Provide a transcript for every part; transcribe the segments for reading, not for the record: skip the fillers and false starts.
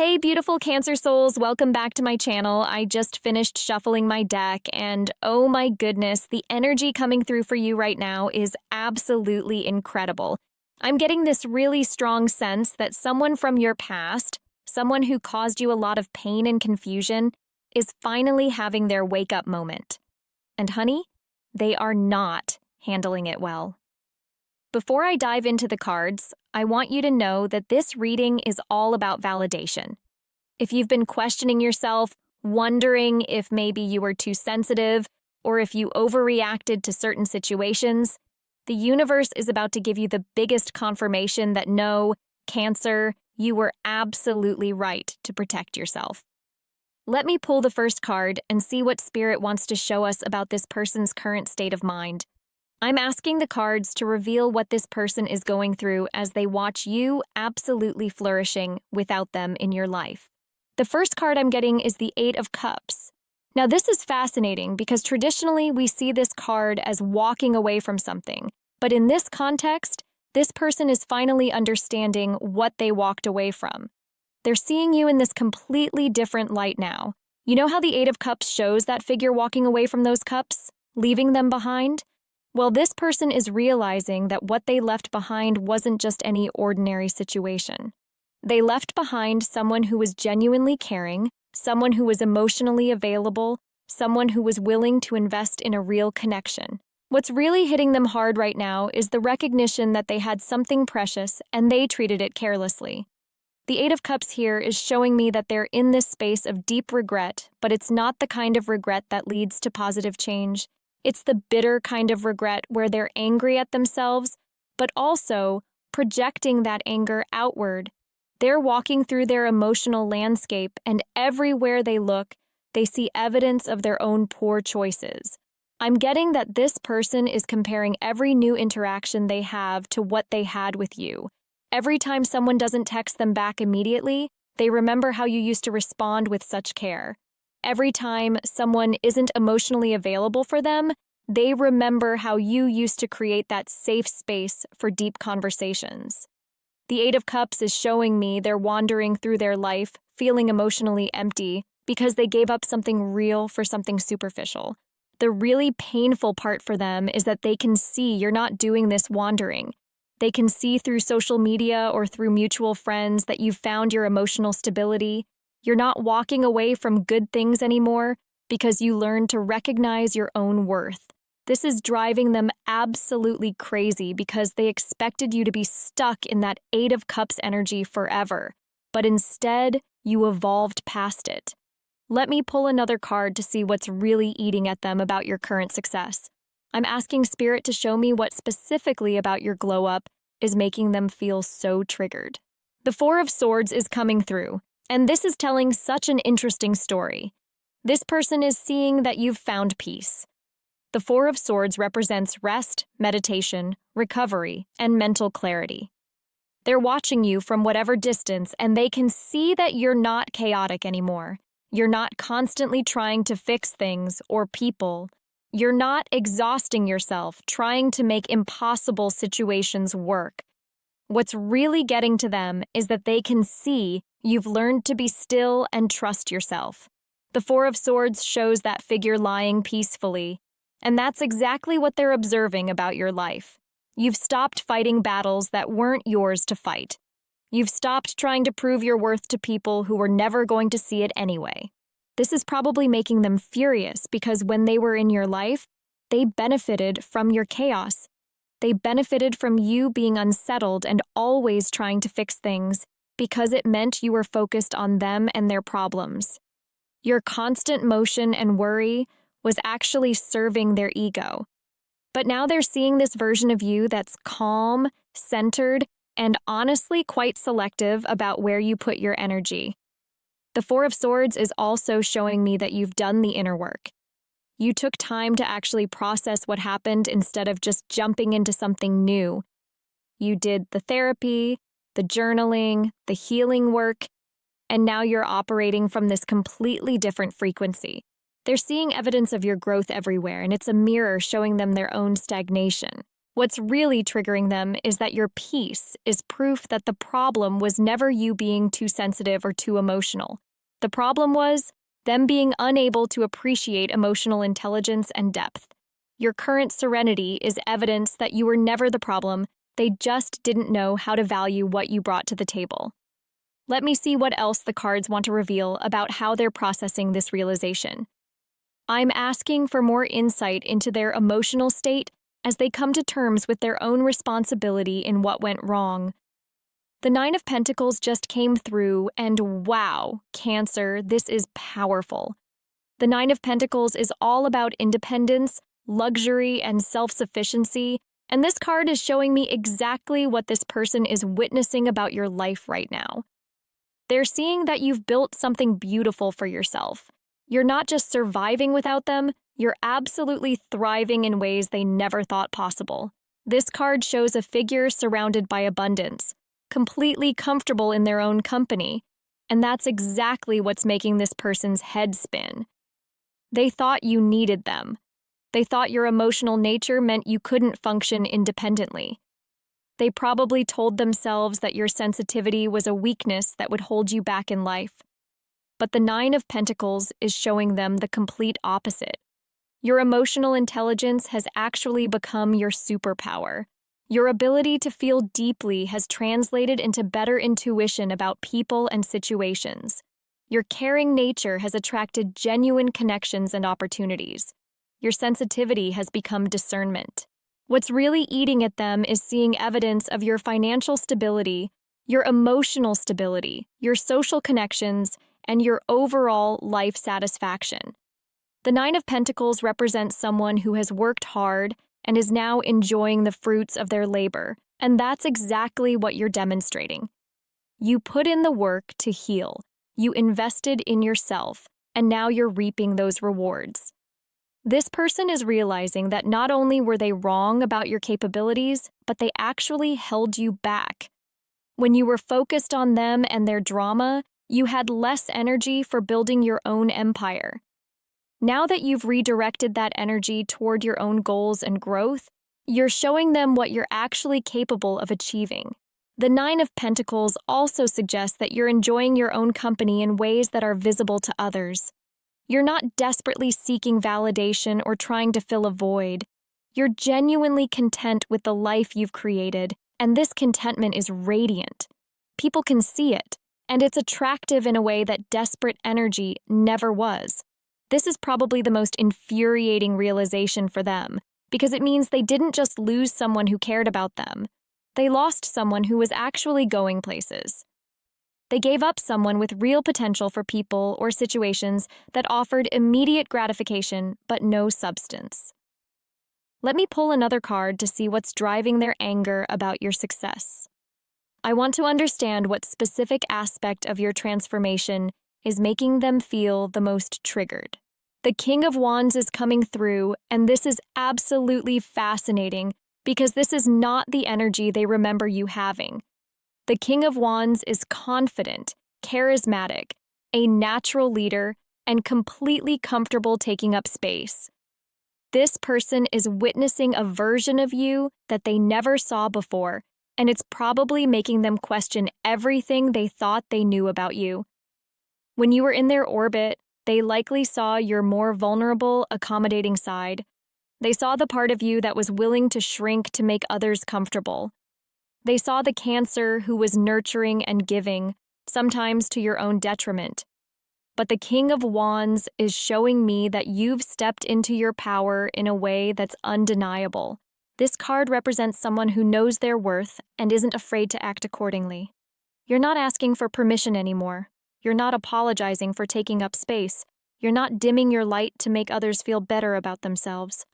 Hey, beautiful Cancer souls, welcome back to my channel. I just finished shuffling my deck, and oh my goodness, the energy coming through for you right now is absolutely incredible. I'm getting this really strong sense that someone from your past, someone who caused you a lot of pain and confusion, is finally having their wake-up moment. And honey, they are not handling it well. Before I dive into the cards, I want you to know that this reading is all about validation. If you've been questioning yourself, wondering if maybe you were too sensitive, or if you overreacted to certain situations, the universe is about to give you the biggest confirmation that no, Cancer, you were absolutely right to protect yourself. Let me pull the first card and see what Spirit wants to show us about this person's current state of mind. I'm asking the cards to reveal what this person is going through as they watch you absolutely flourishing without them in your life. The first card I'm getting is the Eight of Cups. Now, this is fascinating because traditionally we see this card as walking away from something, but in this context, this person is finally understanding what they walked away from. They're seeing you in this completely different light now. You know how the Eight of Cups shows that figure walking away from those cups, leaving them behind? Well, this person is realizing that what they left behind wasn't just any ordinary situation. They left behind someone who was genuinely caring, someone who was emotionally available, someone who was willing to invest in a real connection. What's really hitting them hard right now is the recognition that they had something precious and they treated it carelessly. The Eight of Cups here is showing me that they're in this space of deep regret, but it's not the kind of regret that leads to positive change. It's the bitter kind of regret where they're angry at themselves, but also projecting that anger outward. They're walking through their emotional landscape, and everywhere they look, they see evidence of their own poor choices. I'm getting that this person is comparing every new interaction they have to what they had with you. Every time someone doesn't text them back immediately, they remember how you used to respond with such care. Every time someone isn't emotionally available for them, they remember how you used to create that safe space for deep conversations. The Eight of Cups is showing me they're wandering through their life, feeling emotionally empty, because they gave up something real for something superficial. The really painful part for them is that they can see you're not doing this wandering. They can see through social media or through mutual friends that you've found your emotional stability. You're not walking away from good things anymore because you learned to recognize your own worth. This is driving them absolutely crazy because they expected you to be stuck in that Eight of Cups energy forever, but instead, you evolved past it. Let me pull another card to see what's really eating at them about your current success. I'm asking Spirit to show me what specifically about your glow-up is making them feel so triggered. The Four of Swords is coming through. And this is telling such an interesting story. This person is seeing that you've found peace. The Four of Swords represents rest, meditation, recovery, and mental clarity. They're watching you from whatever distance, and they can see that you're not chaotic anymore. You're not constantly trying to fix things or people. You're not exhausting yourself trying to make impossible situations work. What's really getting to them is that they can see you've learned to be still and trust yourself. The Four of Swords shows that figure lying peacefully, and that's exactly what they're observing about your life. You've stopped fighting battles that weren't yours to fight. You've stopped trying to prove your worth to people who were never going to see it anyway. This is probably making them furious because when they were in your life, they benefited from your chaos. They benefited from you being unsettled and always trying to fix things because it meant you were focused on them and their problems. Your constant motion and worry was actually serving their ego. But now they're seeing this version of you that's calm, centered, and honestly quite selective about where you put your energy. The Four of Swords is also showing me that you've done the inner work. You took time to actually process what happened instead of just jumping into something new. You did the therapy, the journaling, the healing work, and now you're operating from this completely different frequency. They're seeing evidence of your growth everywhere, and it's a mirror showing them their own stagnation. What's really triggering them is that your peace is proof that the problem was never you being too sensitive or too emotional. The problem was them being unable to appreciate emotional intelligence and depth. Your current serenity is evidence that you were never the problem, they just didn't know how to value what you brought to the table. Let me see what else the cards want to reveal about how they're processing this realization. I'm asking for more insight into their emotional state as they come to terms with their own responsibility in what went wrong. The Nine of Pentacles just came through, and wow, Cancer, this is powerful. The Nine of Pentacles is all about independence, luxury, and self-sufficiency, and this card is showing me exactly what this person is witnessing about your life right now. They're seeing that you've built something beautiful for yourself. You're not just surviving without them, you're absolutely thriving in ways they never thought possible. This card shows a figure surrounded by abundance, completely comfortable in their own company, and that's exactly what's making this person's head spin. They thought you needed them. They thought your emotional nature meant you couldn't function independently. They probably told themselves that your sensitivity was a weakness that would hold you back in life. But the Nine of Pentacles is showing them the complete opposite. Your emotional intelligence has actually become your superpower. Your ability to feel deeply has translated into better intuition about people and situations. Your caring nature has attracted genuine connections and opportunities. Your sensitivity has become discernment. What's really eating at them is seeing evidence of your financial stability, your emotional stability, your social connections, and your overall life satisfaction. The Nine of Pentacles represents someone who has worked hard and is now enjoying the fruits of their labor, and that's exactly what you're demonstrating. You put in the work to heal, you invested in yourself, and now you're reaping those rewards. This person is realizing that not only were they wrong about your capabilities, but they actually held you back. When you were focused on them and their drama, you had less energy for building your own empire. Now that you've redirected that energy toward your own goals and growth, you're showing them what you're actually capable of achieving. The Nine of Pentacles also suggests that you're enjoying your own company in ways that are visible to others. You're not desperately seeking validation or trying to fill a void. You're genuinely content with the life you've created, and this contentment is radiant. People can see it, and it's attractive in a way that desperate energy never was. This is probably the most infuriating realization for them, because it means they didn't just lose someone who cared about them. They lost someone who was actually going places. They gave up someone with real potential for people or situations that offered immediate gratification but no substance. Let me pull another card to see what's driving their anger about your success. I want to understand what specific aspect of your transformation is making them feel the most triggered. The King of Wands is coming through, and this is absolutely fascinating because this is not the energy they remember you having. The King of Wands is confident, charismatic, a natural leader, and completely comfortable taking up space. This person is witnessing a version of you that they never saw before, and it's probably making them question everything they thought they knew about you. When you were in their orbit, they likely saw your more vulnerable, accommodating side. They saw the part of you that was willing to shrink to make others comfortable. They saw the Cancer who was nurturing and giving, sometimes to your own detriment. But the King of Wands is showing me that you've stepped into your power in a way that's undeniable. This card represents someone who knows their worth and isn't afraid to act accordingly. You're not asking for permission anymore. You're not apologizing for taking up space. You're not dimming your light to make others feel better about themselves.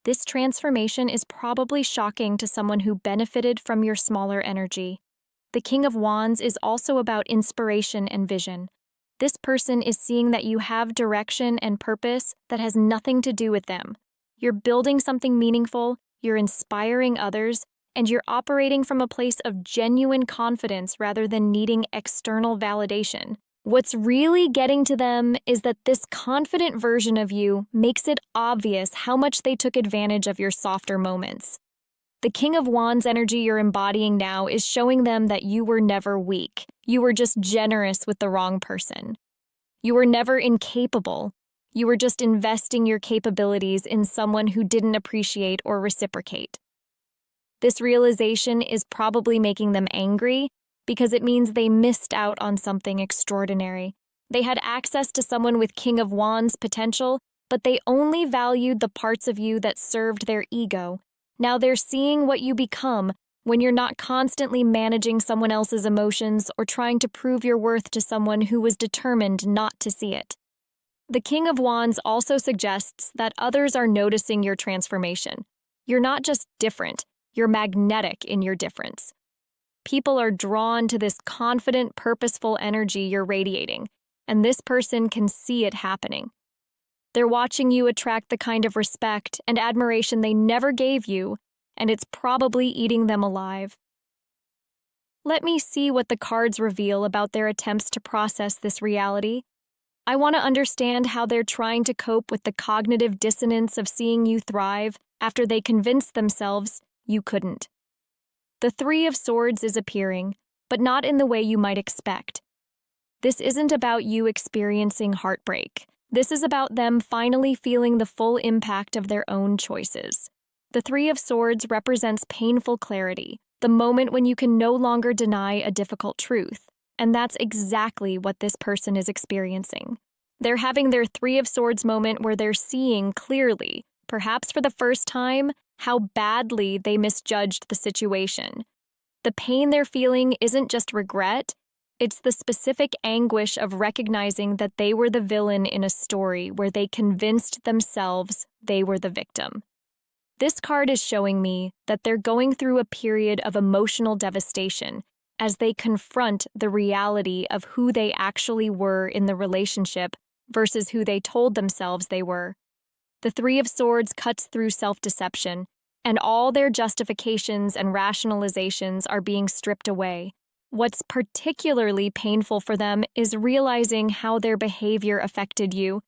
This transformation is probably shocking to someone who benefited from your smaller energy. The King of Wands is also about inspiration and vision. This person is seeing that you have direction and purpose that has nothing to do with them. You're building something meaningful, you're inspiring others, and you're operating from a place of genuine confidence rather than needing external validation. What's really getting to them is that this confident version of you makes it obvious how much they took advantage of your softer moments. The King of Wands energy you're embodying now is showing them that you were never weak. You were just generous with the wrong person. You were never incapable. You were just investing your capabilities in someone who didn't appreciate or reciprocate. This realization is probably making them angry because it means they missed out on something extraordinary. They had access to someone with King of Wands potential, but they only valued the parts of you that served their ego. Now they're seeing what you become when you're not constantly managing someone else's emotions or trying to prove your worth to someone who was determined not to see it. The King of Wands also suggests that others are noticing your transformation. You're not just different, you're magnetic in your difference. People are drawn to this confident, purposeful energy you're radiating, and this person can see it happening. They're watching you attract the kind of respect and admiration they never gave you, and it's probably eating them alive. Let me see what the cards reveal about their attempts to process this reality. I want to understand how they're trying to cope with the cognitive dissonance of seeing you thrive after they convinced themselves you couldn't. The Three of Swords is appearing, but not in the way you might expect. This isn't about you experiencing heartbreak. This is about them finally feeling the full impact of their own choices. The Three of Swords represents painful clarity, the moment when you can no longer deny a difficult truth, and that's exactly what this person is experiencing. They're having their Three of Swords moment where they're seeing clearly, perhaps for the first time, how badly they misjudged the situation. The pain they're feeling isn't just regret, it's the specific anguish of recognizing that they were the villain in a story where they convinced themselves they were the victim. This card is showing me that they're going through a period of emotional devastation as they confront the reality of who they actually were in the relationship versus who they told themselves they were. The Three of Swords cuts through self-deception, and all their justifications and rationalizations are being stripped away. What's particularly painful for them is realizing how their behavior affected you.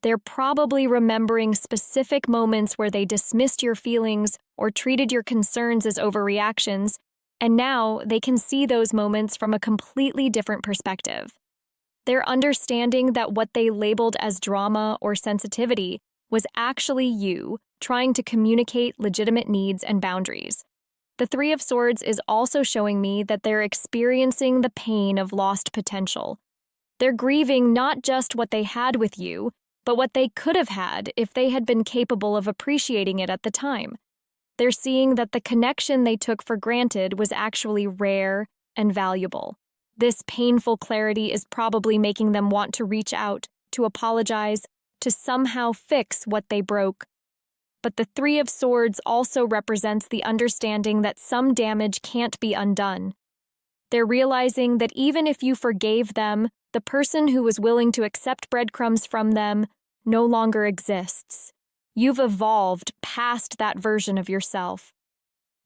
They're probably remembering specific moments where they dismissed your feelings or treated your concerns as overreactions, and now they can see those moments from a completely different perspective. They're understanding that what they labeled as drama or sensitivity was actually you trying to communicate legitimate needs and boundaries. The Three of Swords is also showing me that they're experiencing the pain of lost potential. They're grieving not just what they had with you, but what they could have had if they had been capable of appreciating it at the time. They're seeing that the connection they took for granted was actually rare and valuable. This painful clarity is probably making them want to reach out, to apologize, to somehow fix what they broke. But the Three of Swords also represents the understanding that some damage can't be undone. They're realizing that even if you forgave them, the person who was willing to accept breadcrumbs from them no longer exists. You've evolved past that version of yourself.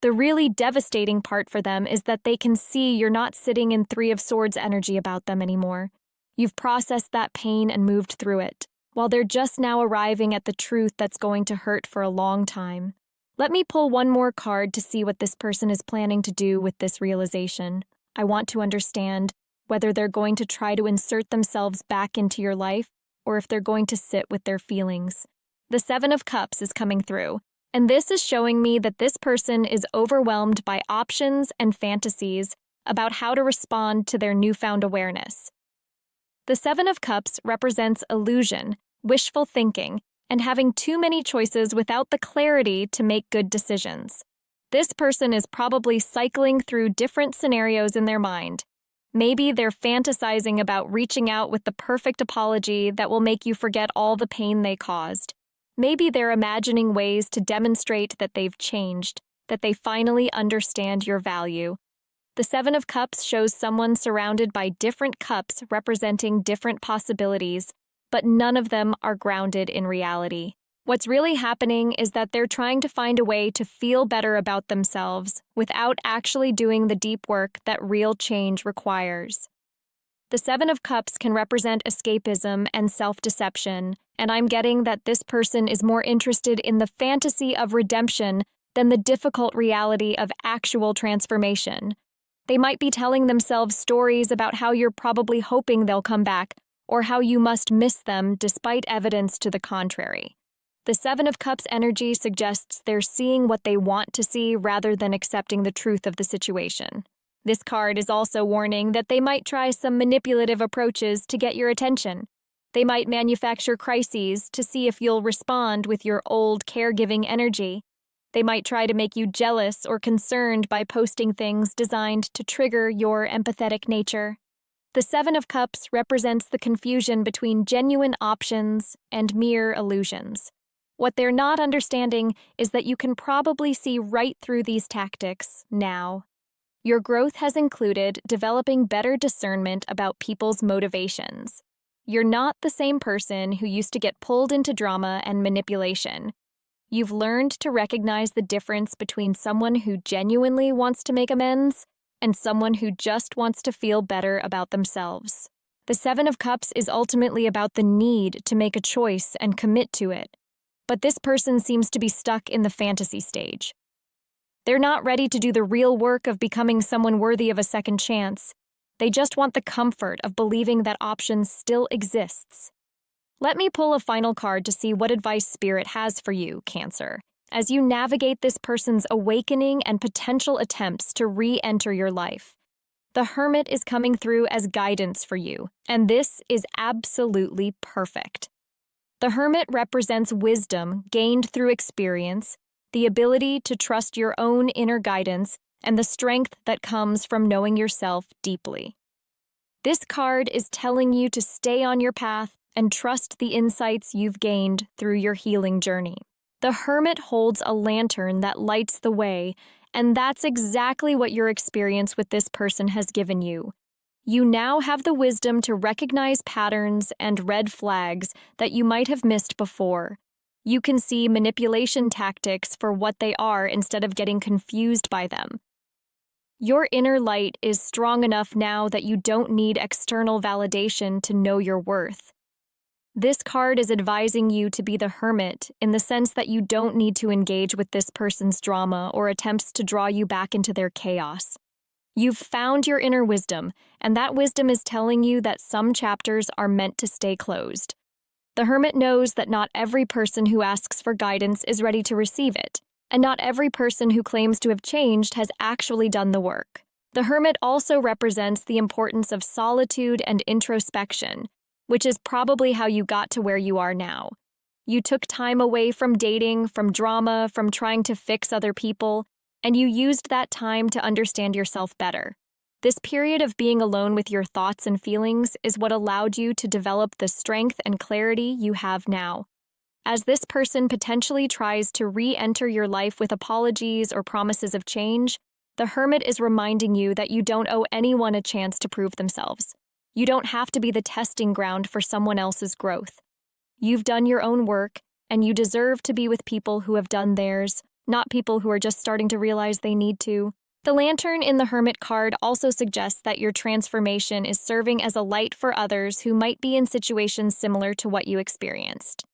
The really devastating part for them is that they can see you're not sitting in Three of Swords energy about them anymore. You've processed that pain and moved through it, while they're just now arriving at the truth that's going to hurt for a long time. Let me pull one more card to see what this person is planning to do with this realization. I want to understand whether they're going to try to insert themselves back into your life or if they're going to sit with their feelings. The Seven of Cups is coming through, and this is showing me that this person is overwhelmed by options and fantasies about how to respond to their newfound awareness. The Seven of Cups represents illusion, wishful thinking, and having too many choices without the clarity to make good decisions. This person is probably cycling through different scenarios in their mind. Maybe they're fantasizing about reaching out with the perfect apology that will make you forget all the pain they caused. Maybe they're imagining ways to demonstrate that they've changed, that they finally understand your value. The Seven of Cups shows someone surrounded by different cups representing different possibilities, but none of them are grounded in reality. What's really happening is that they're trying to find a way to feel better about themselves without actually doing the deep work that real change requires. The Seven of Cups can represent escapism and self-deception, and I'm getting that this person is more interested in the fantasy of redemption than the difficult reality of actual transformation. They might be telling themselves stories about how you're probably hoping they'll come back, or how you must miss them despite evidence to the contrary. The Seven of Cups energy suggests they're seeing what they want to see rather than accepting the truth of the situation. This card is also warning that they might try some manipulative approaches to get your attention. They might manufacture crises to see if you'll respond with your old caregiving energy. They might try to make you jealous or concerned by posting things designed to trigger your empathetic nature. The Seven of Cups represents the confusion between genuine options and mere illusions. What they're not understanding is that you can probably see right through these tactics now. Your growth has included developing better discernment about people's motivations. You're not the same person who used to get pulled into drama and manipulation. You've learned to recognize the difference between someone who genuinely wants to make amends and someone who just wants to feel better about themselves. The Seven of Cups is ultimately about the need to make a choice and commit to it. But this person seems to be stuck in the fantasy stage. They're not ready to do the real work of becoming someone worthy of a second chance. They just want the comfort of believing that option still exists. Let me pull a final card to see what advice Spirit has for you, Cancer, as you navigate this person's awakening and potential attempts to re-enter your life. The Hermit is coming through as guidance for you, and this is absolutely perfect. The Hermit represents wisdom gained through experience, the ability to trust your own inner guidance, and the strength that comes from knowing yourself deeply. This card is telling you to stay on your path and trust the insights you've gained through your healing journey. The Hermit holds a lantern that lights the way, and that's exactly what your experience with this person has given you. You now have the wisdom to recognize patterns and red flags that you might have missed before. You can see manipulation tactics for what they are instead of getting confused by them. Your inner light is strong enough now that you don't need external validation to know your worth. This card is advising you to be the Hermit in the sense that you don't need to engage with this person's drama or attempts to draw you back into their chaos. You've found your inner wisdom, and that wisdom is telling you that some chapters are meant to stay closed. The Hermit knows that not every person who asks for guidance is ready to receive it, and not every person who claims to have changed has actually done the work. The Hermit also represents the importance of solitude and introspection, which is probably how you got to where you are now. You took time away from dating, from drama, from trying to fix other people, and you used that time to understand yourself better. This period of being alone with your thoughts and feelings is what allowed you to develop the strength and clarity you have now. As this person potentially tries to re-enter your life with apologies or promises of change, the Hermit is reminding you that you don't owe anyone a chance to prove themselves. You don't have to be the testing ground for someone else's growth. You've done your own work, and you deserve to be with people who have done theirs, not people who are just starting to realize they need to. The lantern in the Hermit card also suggests that your transformation is serving as a light for others who might be in situations similar to what you experienced.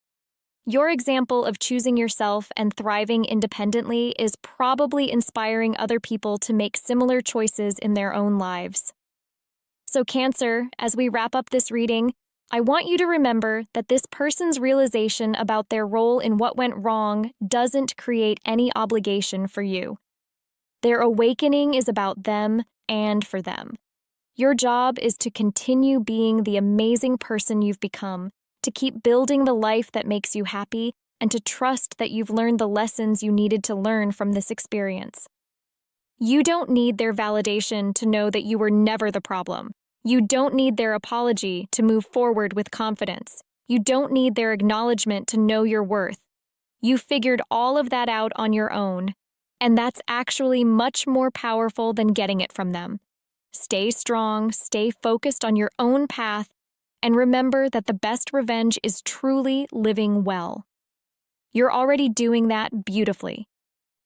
Your example of choosing yourself and thriving independently is probably inspiring other people to make similar choices in their own lives. So, Cancer, as we wrap up this reading, I want you to remember that this person's realization about their role in what went wrong doesn't create any obligation for you. Their awakening is about them and for them. Your job is to continue being the amazing person you've become, to keep building the life that makes you happy, and to trust that you've learned the lessons you needed to learn from this experience. You don't need their validation to know that you were never the problem. You don't need their apology to move forward with confidence. You don't need their acknowledgement to know your worth. You figured all of that out on your own, and that's actually much more powerful than getting it from them. Stay strong, stay focused on your own path, and remember that the best revenge is truly living well. You're already doing that beautifully.